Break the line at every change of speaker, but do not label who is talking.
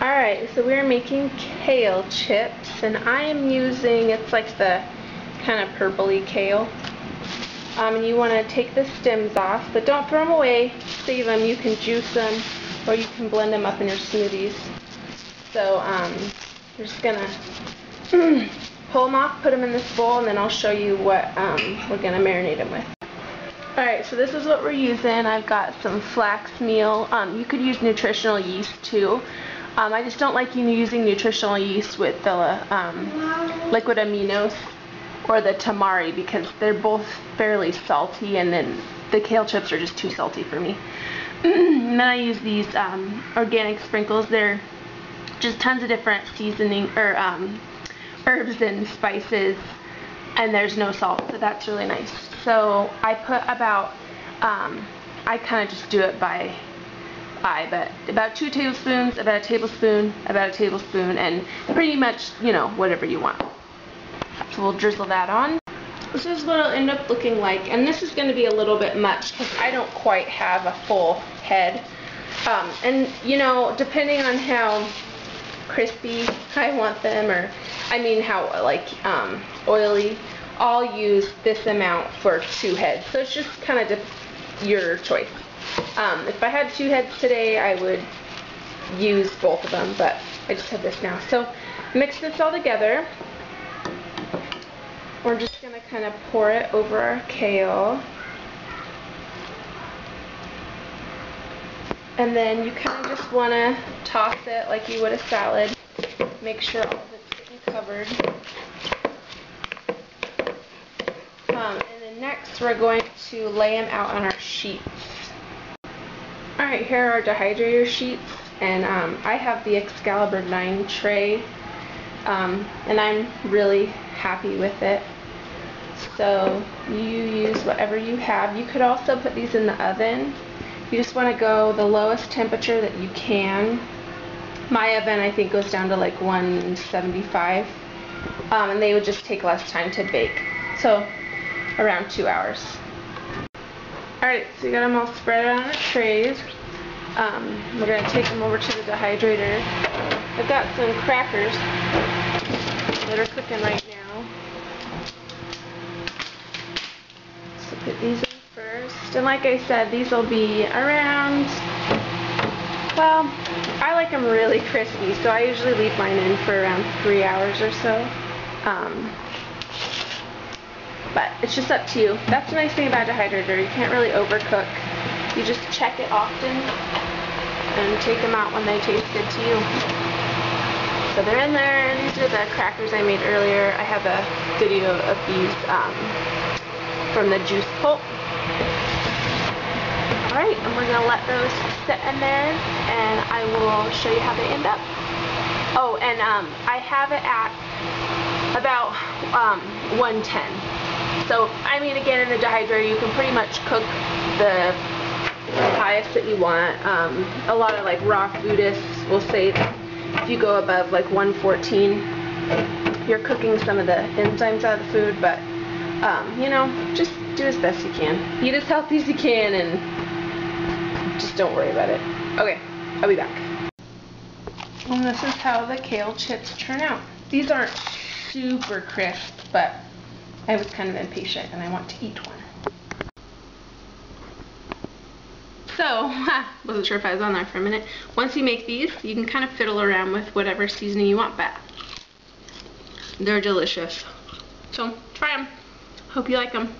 Alright, so we're making kale chips, and I am using, it's like the kind of purpley kale. And you want to take the stems off, but don't throw them away, save them. You can juice them, or you can blend them up in your smoothies. So we're just going to pull them off, put them in this bowl, and then I'll show you what we're going to marinate them with. Alright, so this is what we're using. I've got some flax meal. You could use nutritional yeast too. I just don't like using nutritional yeast with the liquid aminos or the tamari because they're both fairly salty, and then the kale chips are just too salty for me. And then I use these organic sprinkles. They're just tons of different seasoning or herbs and spices, and there's no salt, so that's really nice. So I put about, I kind of just do it but about 2 tablespoons, about a tablespoon, about a tablespoon, and pretty much, you know, whatever you want. So we'll drizzle that on. This is what it'll end up looking like, and this is going to be a little bit much because I don't quite have a full head. And you know, depending on how crispy I want them, or I mean how like oily, I'll use this amount for 2 heads. So it's just kind of your choice. If I had 2 heads today, I would use both of them, but I just have this now. So mix this all together. We're just going to kind of pour it over our kale. And then you kind of just want to toss it like you would a salad. Make sure all of it's getting covered. And then next we're going to lay them out on our sheets. Alright, here are our dehydrator sheets, and I have the Excalibur 9 tray, and I'm really happy with it. So you use whatever you have. You could also put these in the oven. You just want to go the lowest temperature that you can. My oven I think goes down to like 175, and they would just take less time to bake. So around 2 hours. Alright, so you got them all spread out on the trays. We're going to take them over to the dehydrator. I've got some crackers that are cooking right now. So put these in first. And like I said, these will be around, well, I like them really crispy, so I usually leave mine in for around 3 hours or so. But it's just up to you. That's the nice thing about a dehydrator. You can't really overcook. You just check it often and take them out when they taste good to you. So they're in there, and these are the crackers I made earlier. I have a video of these from the juice pulp. Alright, and we're going to let those sit in there, and I will show you how they end up. Oh, and I have it at about 110. So, I mean, again, in the dehydrator, you can pretty much cook the highest that you want. A lot of, like, raw foodists will say if you go above, like, 114, you're cooking some of the enzymes out of the food, but, you know, just do as best you can. Eat as healthy as you can, and just don't worry about it. Okay, I'll be back. And this is how the kale chips turn out. These aren't super crisp, but I was kind of impatient and I want to eat one. So, wasn't sure if I was on there for a minute. Once you make these, you can kind of fiddle around with whatever seasoning you want, but they're delicious. So, try them. Hope you like them.